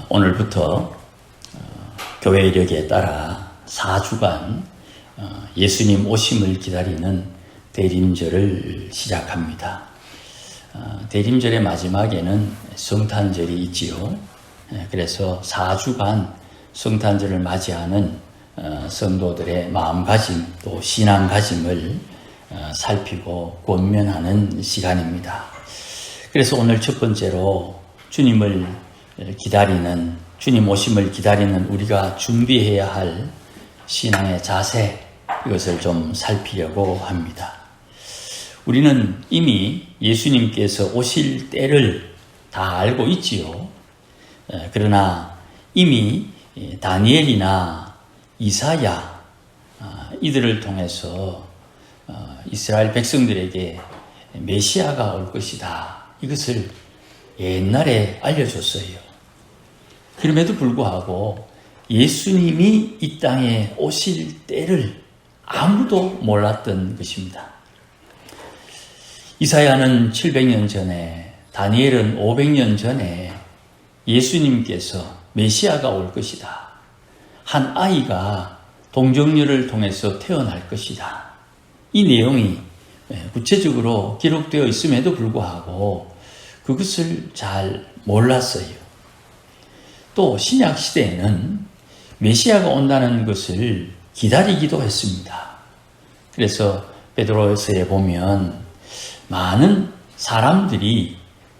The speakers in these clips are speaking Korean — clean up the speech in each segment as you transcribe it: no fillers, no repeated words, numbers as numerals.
오늘부터 교회 이력에 따라 4주간 예수님 오심을 기다리는 대림절을 시작합니다. 대림절의 마지막에는 성탄절이 있지요. 그래서 4주간 성탄절을 맞이하는 성도들의 마음가짐 또 신앙가짐을 살피고 권면하는 시간입니다. 그래서 오늘 첫 번째로 주님을 기다리는, 주님 오심을 기다리는 우리가 준비해야 할 신앙의 자세, 이것을 좀 살피려고 합니다. 우리는 이미 예수님께서 오실 때를 다 알고 있지요. 그러나 이미 다니엘이나 이사야 이들을 통해서 이스라엘 백성들에게 메시아가 올 것이다, 이것을 옛날에 알려줬어요. 그럼에도 불구하고 예수님이 이 땅에 오실 때를 아무도 몰랐던 것입니다. 이사야는 700년 전에, 다니엘은 500년 전에 예수님께서 메시아가 올 것이다, 한 아이가 동정녀를 통해서 태어날 것이다, 이 내용이 구체적으로 기록되어 있음에도 불구하고 그것을 잘 몰랐어요. 또 신약 시대에는 메시아가 온다는 것을 기다리기도 했습니다. 그래서 베드로서에 보면 많은 사람들이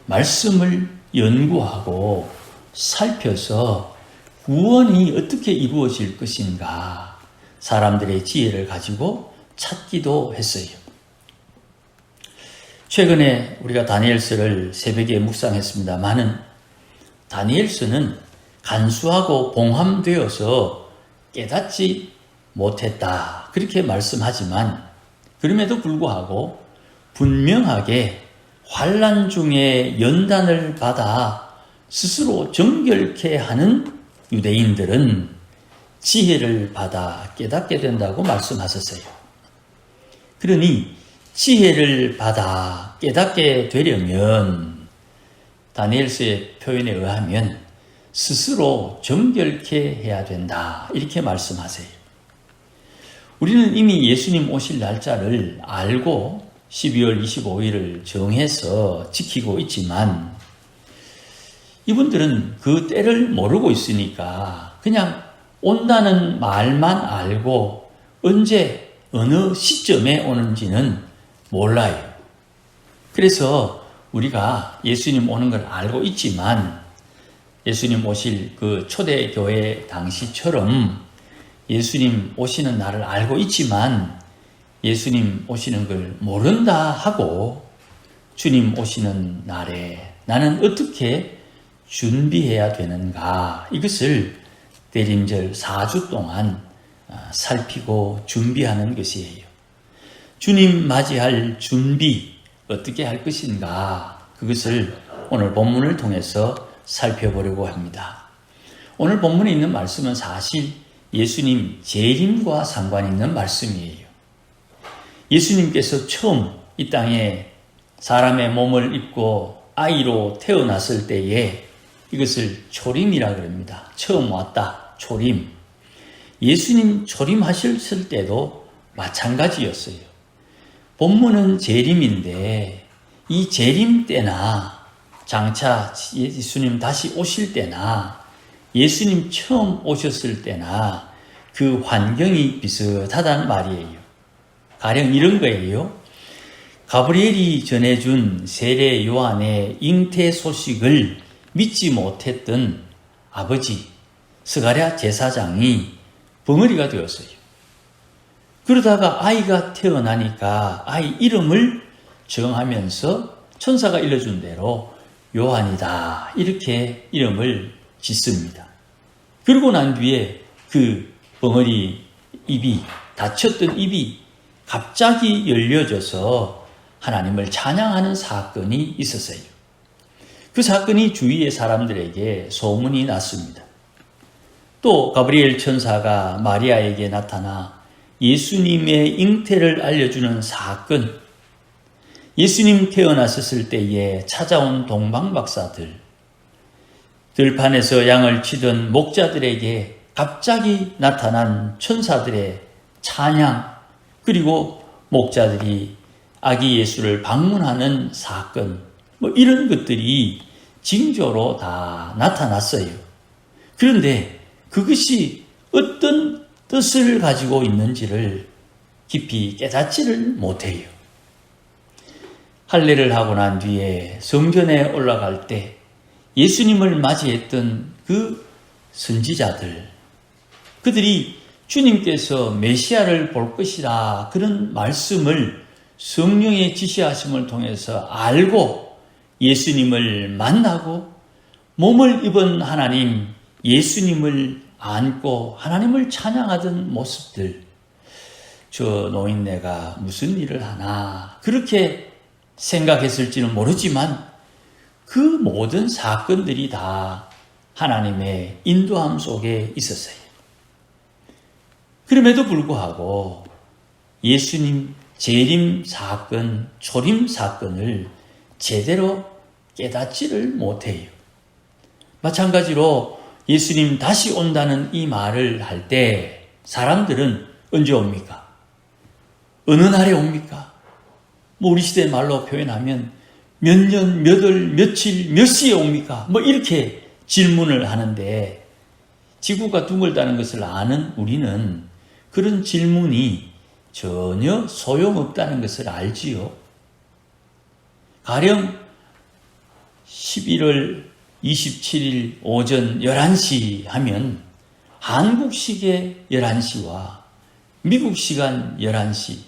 말씀을 연구하고 살펴서 구원이 어떻게 이루어질 것인가 사람들의 지혜를 가지고 찾기도 했어요. 최근에 우리가 다니엘서를 새벽에 묵상했습니다마는 다니엘서는 간수하고 봉함되어서 깨닫지 못했다, 그렇게 말씀하지만 그럼에도 불구하고 분명하게 환난 중에 연단을 받아 스스로 정결케 하는 유대인들은 지혜를 받아 깨닫게 된다고 말씀하셨어요. 그러니 지혜를 받아 깨닫게 되려면 다니엘서의 표현에 의하면 스스로 정결케 해야 된다, 이렇게 말씀하세요. 우리는 이미 예수님 오실 날짜를 알고 12월 25일을 정해서 지키고 있지만 이분들은 그 때를 모르고 있으니까 그냥 온다는 말만 알고 언제 어느 시점에 오는지는 몰라요. 그래서 우리가 예수님 오는 걸 알고 있지만 예수님 오실 그 초대교회 당시처럼 예수님 오시는 날을 알고 있지만 예수님 오시는 걸 모른다 하고 주님 오시는 날에 나는 어떻게 준비해야 되는가, 이것을 대림절 4주 동안 살피고 준비하는 것이에요. 주님 맞이할 준비 어떻게 할 것인가, 그것을 오늘 본문을 통해서 살펴보려고 합니다. 오늘 본문에 있는 말씀은 사실 예수님 재림과 상관 있는 말씀이에요. 예수님께서 처음 이 땅에 사람의 몸을 입고 아이로 태어났을 때에 이것을 초림이라 그럽니다. 처음 왔다, 초림. 예수님 초림하셨을 때도 마찬가지였어요. 본문은 재림인데 이 재림 때나 장차 예수님 다시 오실 때나 예수님 처음 오셨을 때나 그 환경이 비슷하다는 말이에요. 가령 이런 거예요. 가브리엘이 전해준 세례 요한의 잉태 소식을 믿지 못했던 아버지 스가랴 제사장이 벙어리가 되었어요. 그러다가 아이가 태어나니까 아이 이름을 정하면서 천사가 일러준 대로 요한이다, 이렇게 이름을 짓습니다. 그러고 난 뒤에 그 벙어리 입이, 닫혔던 입이 갑자기 열려져서 하나님을 찬양하는 사건이 있었어요. 그 사건이 주위의 사람들에게 소문이 났습니다. 또 가브리엘 천사가 마리아에게 나타나 예수님의 잉태를 알려주는 사건, 예수님 태어나셨을 때에 찾아온 동방박사들, 들판에서 양을 치던 목자들에게 갑자기 나타난 천사들의 찬양, 그리고 목자들이 아기 예수를 방문하는 사건, 이런 것들이 징조로 다 나타났어요. 그런데 그것이 어떤 뜻을 가지고 있는지를 깊이 깨닫지를 못해요. 할례를 하고 난 뒤에 성전에 올라갈 때 예수님을 맞이했던 그 선지자들, 그들이 주님께서 메시아를 볼 것이다, 그런 말씀을 성령의 지시하심을 통해서 알고 예수님을 만나고 몸을 입은 하나님, 예수님을 안고 하나님을 찬양하던 모습들, 저 노인네가 무슨 일을 하나 그렇게 생각했을지는 모르지만 그 모든 사건들이 다 하나님의 인도함 속에 있었어요. 그럼에도 불구하고 예수님 재림 사건, 초림 사건을 제대로 깨닫지를 못해요. 마찬가지로 예수님 다시 온다는 이 말을 할 때 사람들은 언제 옵니까? 어느 날에 옵니까? 우리 시대 말로 표현하면 몇 년, 몇 월, 며칠, 몇 시에 옵니까? 이렇게 질문을 하는데 지구가 둥글다는 것을 아는 우리는 그런 질문이 전혀 소용없다는 것을 알지요. 가령 11월 27일 오전 11시 하면 한국식의 11시와 미국 시간 11시,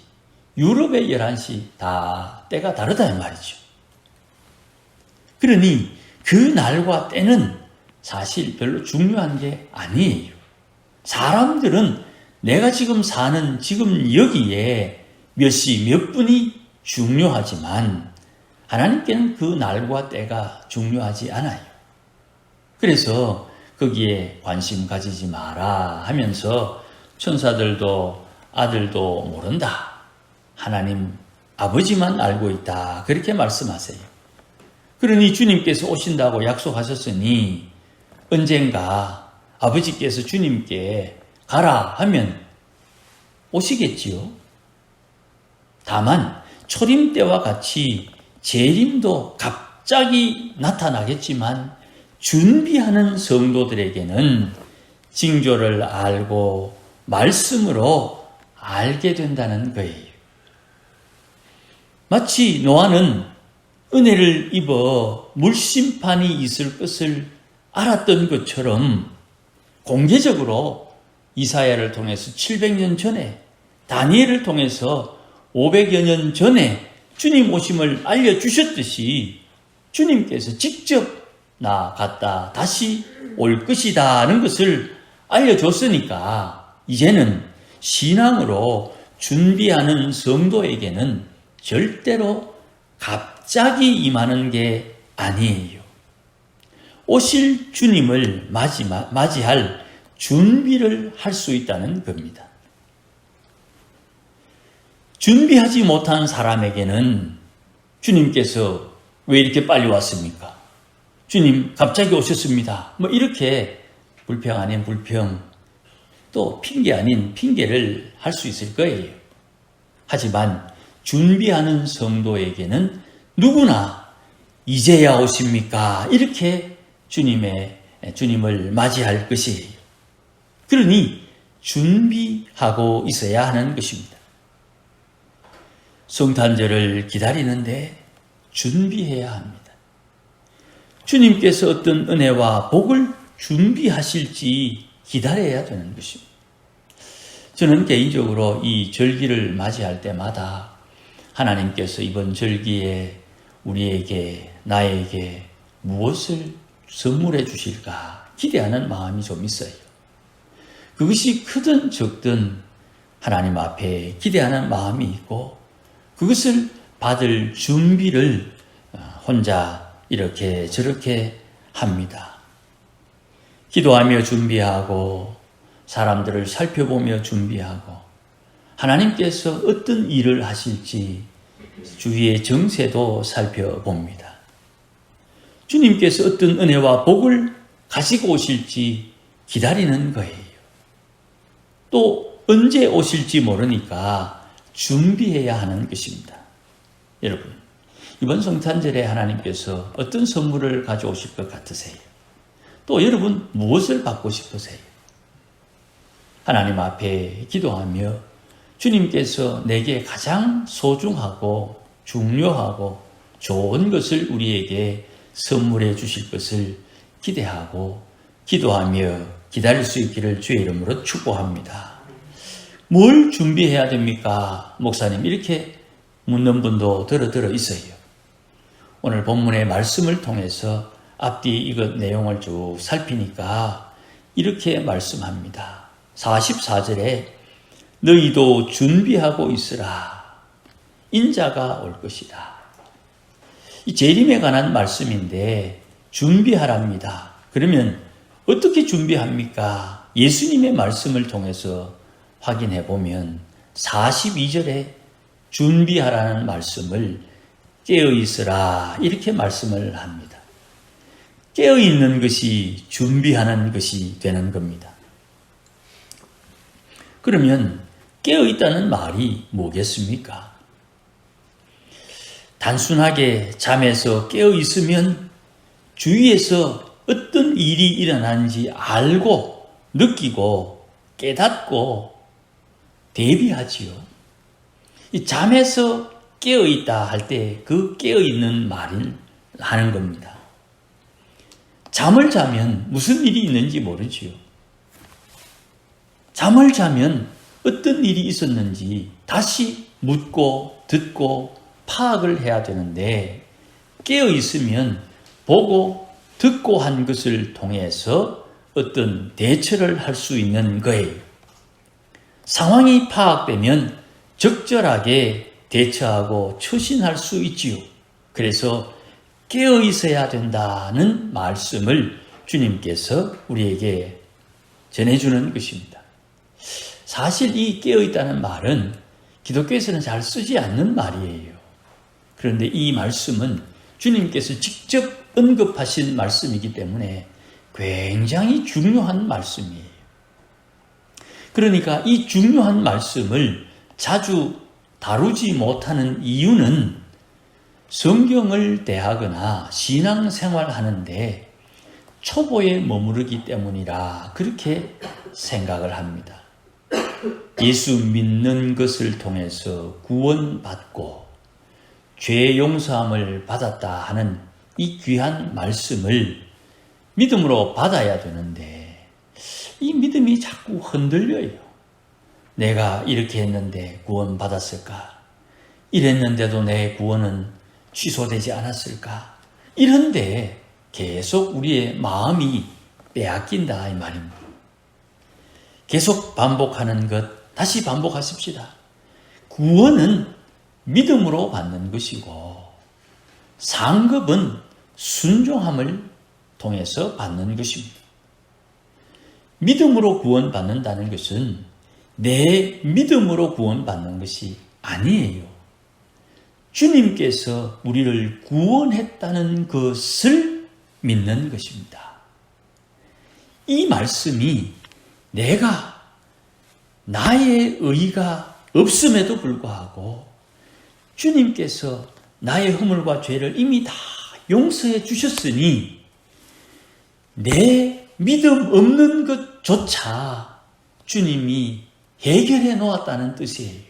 유럽의 11시 다 때가 다르다 이 말이죠. 그러니 그 날과 때는 사실 별로 중요한 게 아니에요. 사람들은 내가 지금 사는 지금 여기에 몇 시 몇 분이 중요하지만 하나님께는 그 날과 때가 중요하지 않아요. 그래서 거기에 관심 가지지 마라 하면서 천사들도 아들도 모른다, 하나님 아버지만 알고 있다, 그렇게 말씀하세요. 그러니 주님께서 오신다고 약속하셨으니 언젠가 아버지께서 주님께 가라 하면 오시겠지요. 다만 초림 때와 같이 재림도 갑자기 나타나겠지만 준비하는 성도들에게는 징조를 알고 말씀으로 알게 된다는 거예요. 마치 노아는 은혜를 입어 물심판이 있을 것을 알았던 것처럼 공개적으로 이사야를 통해서 700년 전에, 다니엘을 통해서 500여 년 전에 주님 오심을 알려주셨듯이 주님께서 직접 나 갔다 다시 올 것이다 하는 것을 알려줬으니까 이제는 신앙으로 준비하는 성도에게는 절대로 갑자기 임하는 게 아니에요. 오실 주님을 맞이할 준비를 할 수 있다는 겁니다. 준비하지 못한 사람에게는 주님께서 왜 이렇게 빨리 왔습니까? 주님 갑자기 오셨습니다. 이렇게 불평 아닌 불평, 또 핑계 아닌 핑계를 할 수 있을 거예요. 하지만 준비하는 성도에게는 누구나 이제야 오십니까? 이렇게 주님을 맞이할 것이에요. 그러니 준비하고 있어야 하는 것입니다. 성탄절을 기다리는데 준비해야 합니다. 주님께서 어떤 은혜와 복을 준비하실지 기다려야 되는 것입니다. 저는 개인적으로 이 절기를 맞이할 때마다 하나님께서 이번 절기에 우리에게, 나에게 무엇을 선물해 주실까 기대하는 마음이 좀 있어요. 그것이 크든 적든 하나님 앞에 기대하는 마음이 있고 그것을 받을 준비를 혼자 이렇게 저렇게 합니다. 기도하며 준비하고 사람들을 살펴보며 준비하고 하나님께서 어떤 일을 하실지 주위의 정세도 살펴봅니다. 주님께서 어떤 은혜와 복을 가지고 오실지 기다리는 거예요. 또 언제 오실지 모르니까 준비해야 하는 것입니다. 여러분, 이번 성탄절에 하나님께서 어떤 선물을 가져오실 것 같으세요? 또 여러분 무엇을 받고 싶으세요? 하나님 앞에 기도하며 주님께서 내게 가장 소중하고 중요하고 좋은 것을 우리에게 선물해 주실 것을 기대하고 기도하며 기다릴 수 있기를 주의 이름으로 축복합니다. 뭘 준비해야 됩니까? 목사님, 이렇게 묻는 분도 들어 있어요. 오늘 본문의 말씀을 통해서 앞뒤 이것 내용을 쭉 살피니까 이렇게 말씀합니다. 44절에 너희도 준비하고 있으라. 인자가 올 것이다. 이 재림에 관한 말씀인데 준비하랍니다. 그러면 어떻게 준비합니까? 예수님의 말씀을 통해서 확인해 보면 42절에 준비하라는 말씀을 깨어있으라 이렇게 말씀을 합니다. 깨어있는 것이 준비하는 것이 되는 겁니다. 그러면 깨어있다는 말이 뭐겠습니까? 단순하게 잠에서 깨어있으면 주위에서 어떤 일이 일어나는지 알고 느끼고 깨닫고 대비하지요. 이 잠에서 깨어있다 할 때 그 깨어있는 말을 하는 겁니다. 잠을 자면 무슨 일이 있는지 모르지요. 잠을 자면 어떤 일이 있었는지 다시 묻고 듣고 파악을 해야 되는데 깨어있으면 보고 듣고 한 것을 통해서 어떤 대처를 할 수 있는 거예요. 상황이 파악되면 적절하게 대처하고 처신할 수 있지요. 그래서 깨어 있어야 된다는 말씀을 주님께서 우리에게 전해주는 것입니다. 사실 이 깨어 있다는 말은 기독교에서는 잘 쓰지 않는 말이에요. 그런데 이 말씀은 주님께서 직접 언급하신 말씀이기 때문에 굉장히 중요한 말씀이에요. 그러니까 이 중요한 말씀을 자주 다루지 못하는 이유는 성경을 대하거나 신앙생활 하는데 초보에 머무르기 때문이라 그렇게 생각을 합니다. 예수 믿는 것을 통해서 구원받고 죄 용서함을 받았다 하는 이 귀한 말씀을 믿음으로 받아야 되는데 이 믿음이 자꾸 흔들려요. 내가 이렇게 했는데 구원받았을까? 이랬는데도 내 구원은 취소되지 않았을까? 이런데 계속 우리의 마음이 빼앗긴다 이 말입니다. 계속 반복하는 것 다시 반복하십시다. 구원은 믿음으로 받는 것이고 상급은 순종함을 통해서 받는 것입니다. 믿음으로 구원받는다는 것은 내 믿음으로 구원받는 것이 아니에요. 주님께서 우리를 구원했다는 것을 믿는 것입니다. 이 말씀이 내가 나의 의가 없음에도 불구하고 주님께서 나의 허물과 죄를 이미 다 용서해 주셨으니 내 믿음 없는 것조차 주님이 해결해 놓았다는 뜻이에요.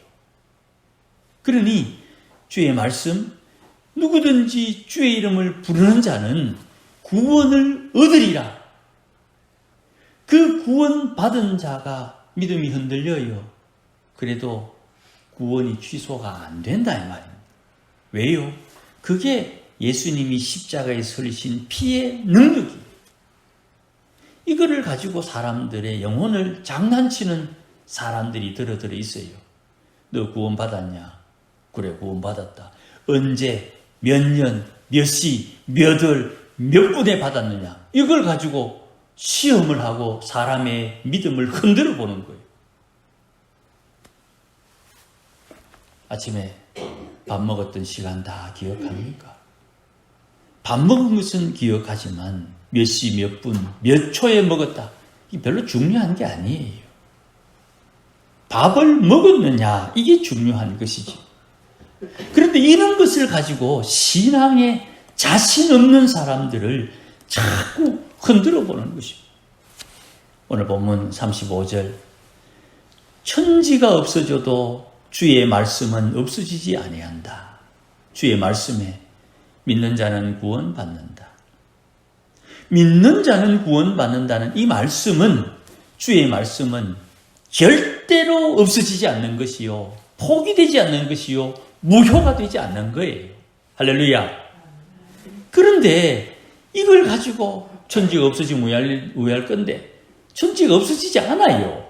그러니 주의 말씀, 누구든지 주의 이름을 부르는 자는 구원을 얻으리라. 그 구원받은 자가 믿음이 흔들려요. 그래도 구원이 취소가 안 된다 이 말입니다. 왜요? 그게 예수님이 십자가에 설리신 피의 능력이에요. 이거를 가지고 사람들의 영혼을 장난치는 사람들이 들어 있어요. 너 구원받았냐? 그래, 구원받았다. 언제, 몇 년, 몇 시, 몇 월, 몇 분에 받았느냐? 이걸 가지고 시험을 하고 사람의 믿음을 흔들어 보는 거예요. 아침에 밥 먹었던 시간 다 기억합니까? 밥 먹은 것은 기억하지만 몇 시, 몇 분, 몇 초에 먹었다. 이게 별로 중요한 게 아니에요. 밥을 먹었느냐, 이게 중요한 것이지. 그런데 이런 것을 가지고 신앙에 자신 없는 사람들을 자꾸 흔들어 보는 것입니다. 오늘 본문 35절. 천지가 없어져도 주의 말씀은 없어지지 아니한다. 주의 말씀에 믿는 자는 구원받는다. 믿는 자는 구원받는다는 이 말씀은, 주의 말씀은 절대로 없어지지 않는 것이요, 포기되지 않는 것이요, 무효가 되지 않는 거예요. 할렐루야. 그런데 이걸 가지고 천지가 없어지면 우회할 건데 천지가 없어지지 않아요.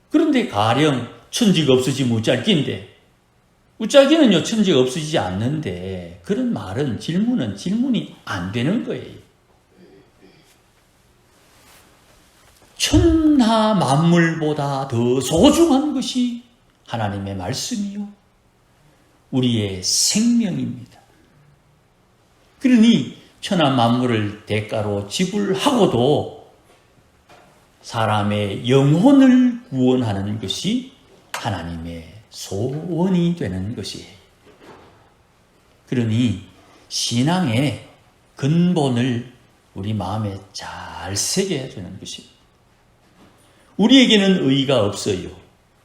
그런데 가령 천지가 없어지면 우짤기인데, 우짤기는요 천지가 없어지지 않는데, 그런 말은, 질문이 안 되는 거예요. 천하 만물보다 더 소중한 것이 하나님의 말씀이요, 우리의 생명입니다. 그러니 천하 만물을 대가로 지불하고도 사람의 영혼을 구원하는 것이 하나님의 소원이 되는 것이에요. 그러니 신앙의 근본을 우리 마음에 잘 새겨야 되는 것입니다. 우리에게는 의의가 없어요.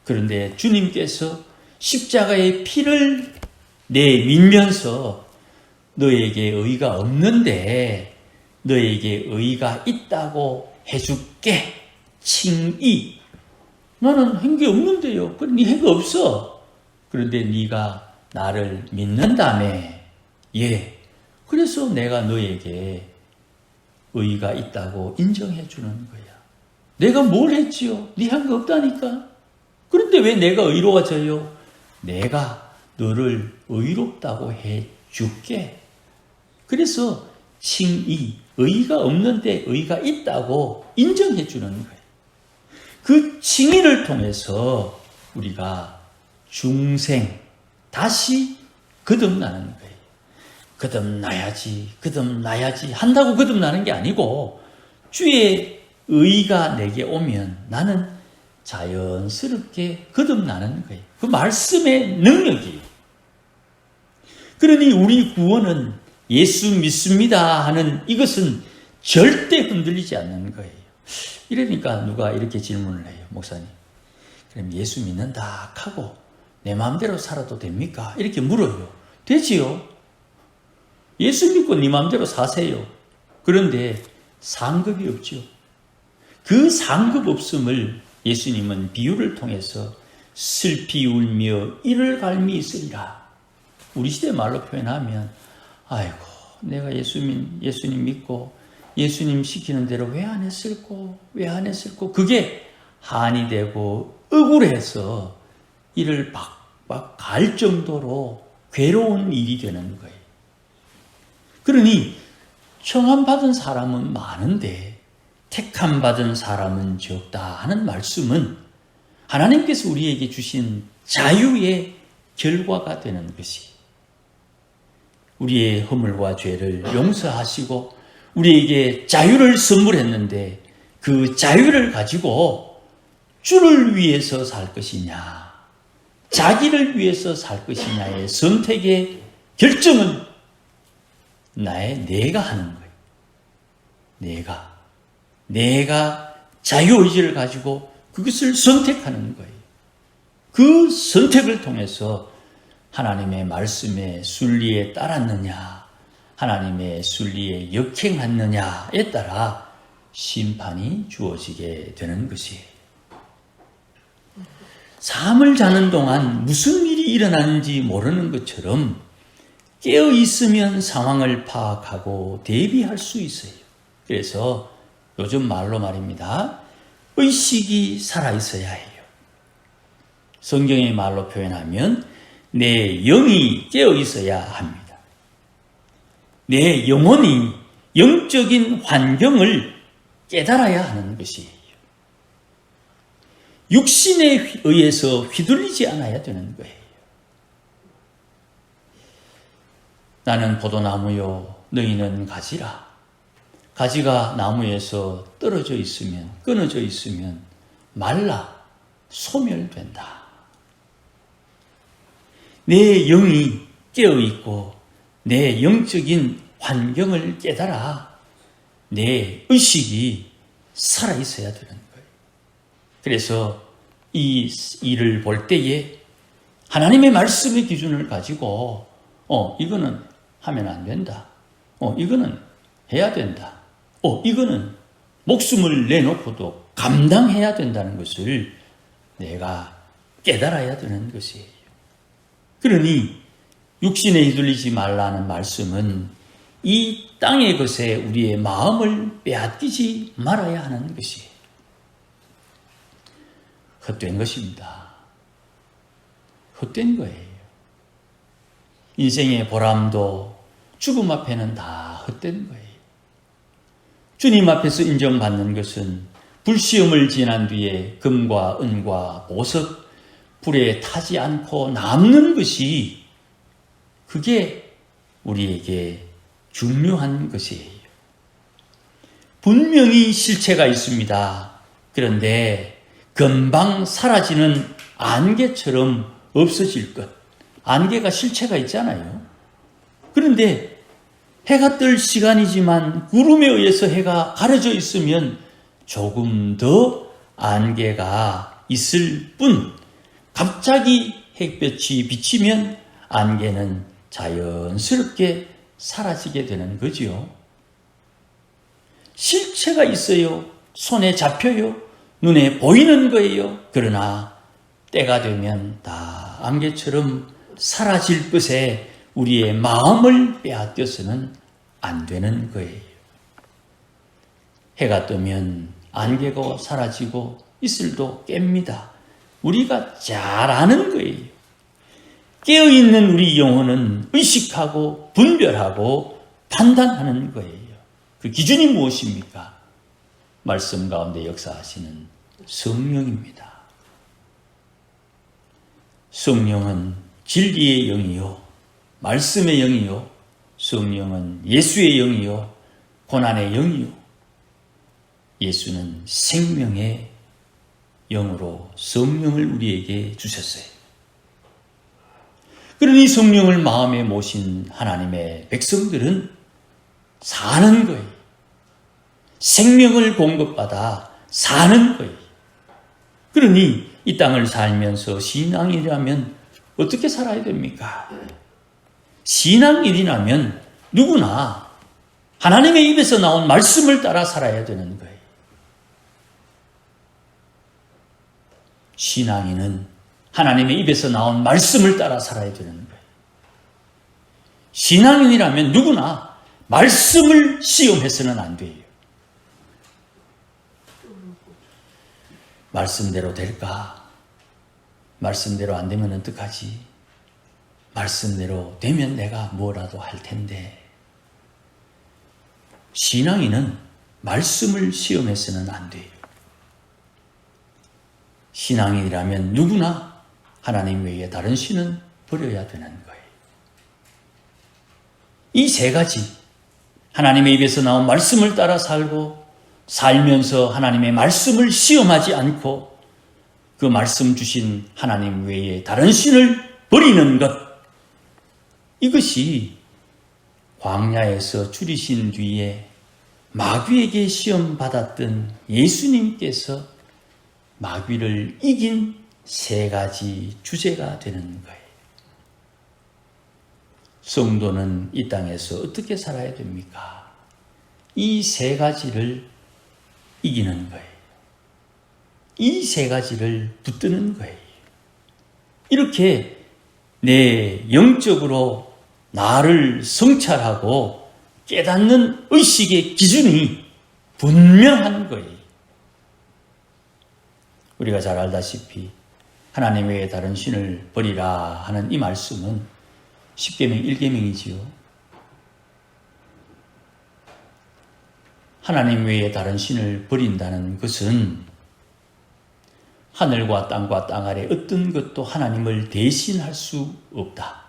그런데 주님께서 십자가의 피를 내밀면서 너에게 의의가 없는데 너에게 의의가 있다고 해줄게. 칭의. 나는 한 게 없는데요. 그래, 네 한 거 없어. 그런데 네가 나를 믿는다며. 예. 그래서 내가 너에게 의의가 있다고 인정해 주는 거야. 내가 뭘 했지요? 네 한 거 없다니까. 그런데 왜 내가 의로워져요? 내가 너를 의롭다고 해 줄게. 그래서 칭의, 의의가 없는데 의의가 있다고 인정해 주는 거예요. 그 칭의를 통해서 우리가 중생, 다시 거듭나는 거예요. 거듭나야지 한다고 거듭나는 게 아니고, 주의 의의가 내게 오면 나는 자연스럽게 거듭나는 거예요. 그 말씀의 능력이에요. 그러니 우리 구원은 예수 믿습니다 하는 이것은 절대 흔들리지 않는 거예요. 이러니까 누가 이렇게 질문을 해요. 목사님, 그럼 예수 믿는다 하고 내 마음대로 살아도 됩니까? 이렇게 물어요. 되지요. 예수 믿고 네 마음대로 사세요. 그런데 상급이 없죠. 그 상급 없음을 예수님은 비유를 통해서 슬피 울며 이를 갈미 있으리라. 우리 시대 말로 표현하면, 아이고 내가 예수님 믿고 예수님 시키는 대로 왜 안 했을꼬 그게 한이 되고 억울해서 이를 박박 갈 정도로 괴로운 일이 되는 거예요. 그러니 청함받은 사람은 많은데 택함받은 사람은 적다 하는 말씀은 하나님께서 우리에게 주신 자유의 결과가 되는 것이, 우리의 허물과 죄를 용서하시고 우리에게 자유를 선물했는데 그 자유를 가지고 주를 위해서 살 것이냐, 자기를 위해서 살 것이냐의 선택의 결정은 내가 하는 거예요. 내가 자유의지를 가지고 그것을 선택하는 거예요. 그 선택을 통해서 하나님의 말씀의 순리에 따랐느냐, 하나님의 순리에 역행했느냐에 따라 심판이 주어지게 되는 것이에요. 잠을 자는 동안 무슨 일이 일어나는지 모르는 것처럼 깨어 있으면 상황을 파악하고 대비할 수 있어요. 그래서 요즘 말로 말입니다. 의식이 살아있어야 해요. 성경의 말로 표현하면 내 영이 깨어 있어야 합니다. 내 영혼이 영적인 환경을 깨달아야 하는 것이에요. 육신에 의해서 휘둘리지 않아야 되는 거예요. 나는 포도나무요, 너희는 가지라. 가지가 나무에서 떨어져 있으면, 끊어져 있으면 말라 소멸된다. 내 영이 깨어있고 내 영적인 환경을 깨달아 내 의식이 살아있어야 되는 거예요. 그래서 이 일을 볼 때에 하나님의 말씀의 기준을 가지고 이거는 하면 안 된다. 이거는 해야 된다. 이거는 목숨을 내놓고도 감당해야 된다는 것을 내가 깨달아야 되는 것이에요. 그러니 육신에 휘둘리지 말라는 말씀은 이 땅의 것에 우리의 마음을 빼앗기지 말아야 하는 것이에요. 헛된 것입니다. 헛된 거예요. 인생의 보람도 죽음 앞에는 다 헛된 거예요. 주님 앞에서 인정받는 것은 불시험을 지난 뒤에 금과 은과 보석, 불에 타지 않고 남는 것이 그게 우리에게 중요한 것이에요. 분명히 실체가 있습니다. 그런데 금방 사라지는 안개처럼 없어질 것. 안개가 실체가 있잖아요. 그런데 해가 뜰 시간이지만 구름에 의해서 해가 가려져 있으면 조금 더 안개가 있을 뿐, 갑자기 햇볕이 비치면 안개는 자연스럽게 사라지게 되는 거지요. 실체가 있어요. 손에 잡혀요. 눈에 보이는 거예요. 그러나 때가 되면 다 안개처럼 사라질 것에 우리의 마음을 빼앗겨서는 안 되는 거예요. 해가 뜨면 안개가 사라지고 이슬도 깹니다. 우리가 잘 아는 거예요. 깨어있는 우리 영혼은 의식하고 분별하고 판단하는 거예요. 그 기준이 무엇입니까? 말씀 가운데 역사하시는 성령입니다. 성령은 진리의 영이요, 말씀의 영이요, 성령은 예수의 영이요, 고난의 영이요, 예수는 생명의 영으로 성령을 우리에게 주셨어요. 그러니 성령을 마음에 모신 하나님의 백성들은 사는 거예요. 생명을 공급받아 사는 거예요. 그러니 이 땅을 살면서 신앙이라면 어떻게 살아야 됩니까? 신앙인이라면 누구나 하나님의 입에서 나온 말씀을 따라 살아야 되는 거예요. 신앙인은 하나님의 입에서 나온 말씀을 따라 살아야 되는 거예요. 신앙인이라면 누구나 말씀을 시험해서는 안 돼요. 말씀대로 될까? 말씀대로 안 되면 어떡하지? 말씀대로 되면 내가 뭐라도 할 텐데. 신앙인은 말씀을 시험해서는 안 돼요. 신앙인이라면 누구나 하나님 외에 다른 신은 버려야 되는 거예요. 이 세 가지, 하나님의 입에서 나온 말씀을 따라 살고 살면서 하나님의 말씀을 시험하지 않고 그 말씀 주신 하나님 외에 다른 신을 버리는 것, 이것이 광야에서 줄이신 뒤에 마귀에게 시험받았던 예수님께서 마귀를 이긴 세 가지 주제가 되는 거예요. 성도는 이 땅에서 어떻게 살아야 됩니까? 이 세 가지를 이기는 거예요. 이 세 가지를 붙드는 거예요. 이렇게 내 영적으로 나를 성찰하고 깨닫는 의식의 기준이 분명한 거예요. 우리가 잘 알다시피 하나님 외에 다른 신을 버리라 하는 이 말씀은 10계명 1계명이지요. 하나님 외에 다른 신을 버린다는 것은 하늘과 땅과 땅 아래 어떤 것도 하나님을 대신할 수 없다.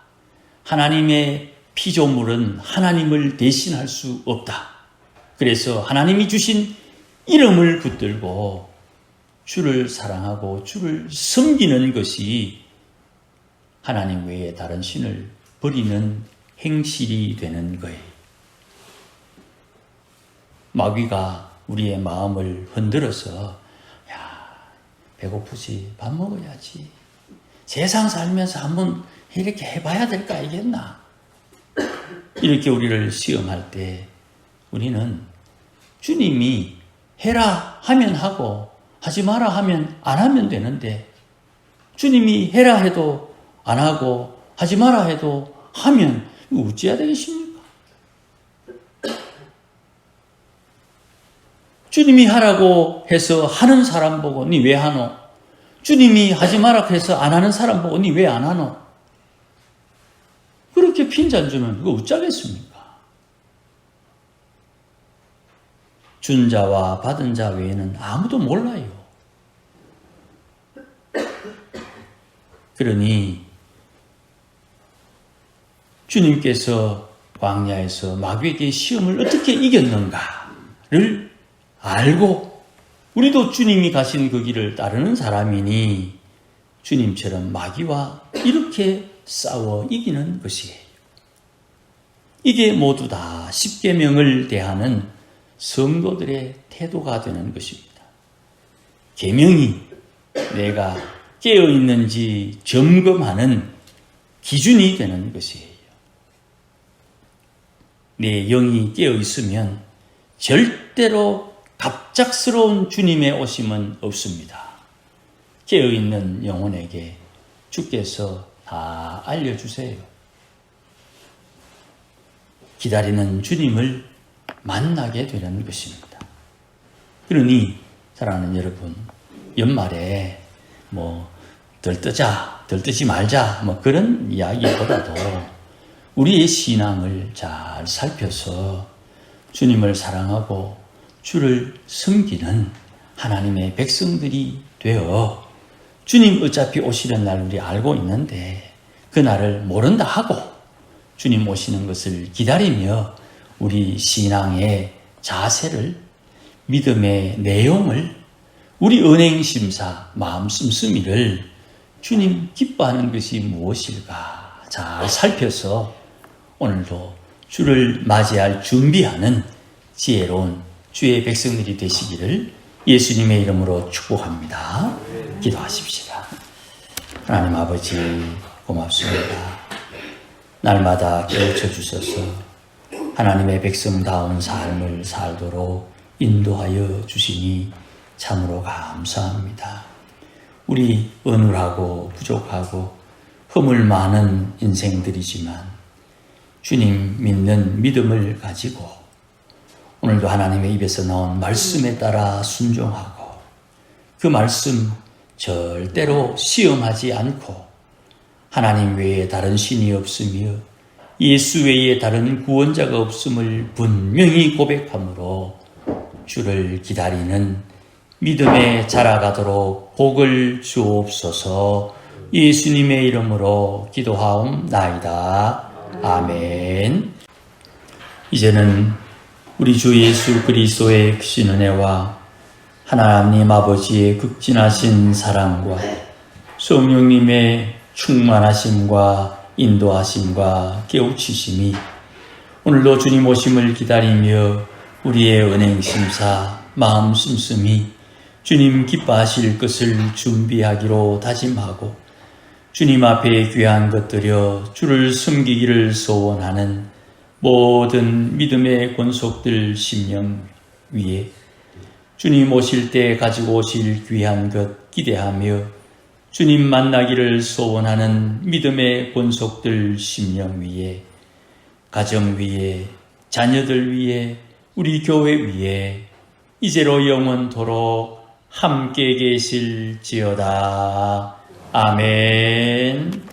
하나님의 피조물은 하나님을 대신할 수 없다. 그래서 하나님이 주신 이름을 붙들고 주를 사랑하고 주를 섬기는 것이 하나님 외에 다른 신을 버리는 행실이 되는 거예요. 마귀가 우리의 마음을 흔들어서 야, 배고프지? 밥 먹어야지. 세상 살면서 한번 이렇게 해봐야 될 거 알겠나? 이렇게 우리를 시험할 때 우리는 주님이 해라 하면 하고 하지 마라 하면 안 하면 되는데 주님이 해라 해도 안 하고 하지 마라 해도 하면 이거 어찌해야 되겠습니까? 주님이 하라고 해서 하는 사람 보고 니 왜 하노? 주님이 하지 마라 해서 안 하는 사람 보고 니 왜 안 하노? 그렇게 핀잔 주면 그거 어쩌겠습니까? 준 자와 받은 자 외에는 아무도 몰라요. 그러니 주님께서 광야에서 마귀에게 시험을 어떻게 이겼는가를 알고 우리도 주님이 가신 그 길을 따르는 사람이니 주님처럼 마귀와 이렇게 싸워 이기는 것이에요. 이게 모두 다 십계명을 대하는 성도들의 태도가 되는 것입니다. 계명이 내가 깨어있는지 점검하는 기준이 되는 것이에요. 내 영이 깨어있으면 절대로 갑작스러운 주님의 오심은 없습니다. 깨어있는 영혼에게 주께서 다 알려주세요. 기다리는 주님을 만나게 되는 것입니다. 그러니 사랑하는 여러분, 연말에 들뜨지 말자 그런 이야기보다도 우리의 신앙을 잘 살펴서 주님을 사랑하고 주를 섬기는 하나님의 백성들이 되어 주님 어차피 오시는 날 우리 알고 있는데 그 날을 모른다 하고 주님 오시는 것을 기다리며 우리 신앙의 자세를, 믿음의 내용을, 우리 은행심사, 마음 씀씀이를 주님 기뻐하는 것이 무엇일까 잘 살펴서 오늘도 주를 맞이할 준비하는 지혜로운 주의 백성들이 되시기를 예수님의 이름으로 축복합니다. 기도하십시다. 하나님 아버지 고맙습니다. 날마다 깨우쳐 주셔서 하나님의 백성다운 삶을 살도록 인도하여 주시니 참으로 감사합니다. 우리 어눌하고 부족하고 허물 많은 인생들이지만 주님 믿는 믿음을 가지고 오늘도 하나님의 입에서 나온 말씀에 따라 순종하고 그 말씀 절대로 시험하지 않고 하나님 외에 다른 신이 없으며 예수 외에 다른 구원자가 없음을 분명히 고백함으로 주를 기다리는 믿음에 자라가도록 복을 주옵소서. 예수님의 이름으로 기도하옵나이다. 아멘. 이제는 우리 주 예수 그리스도의 크신 은혜와 하나님 아버지의 극진하신 사랑과 성령님의 충만하심과 인도하심과 깨우치심이 오늘도 주님 오심을 기다리며 우리의 은행심사, 마음 씀씀이 주님 기뻐하실 것을 준비하기로 다짐하고 주님 앞에 귀한 것들여 주를 섬기기를 소원하는 모든 믿음의 권속들 심령 위에 주님 오실 때 가지고 오실 귀한 것 기대하며 주님 만나기를 소원하는 믿음의 권속들 심령 위에 가정 위에 자녀들 위에 우리 교회 위에 이제로 영원토록 함께 계실지어다. 아멘.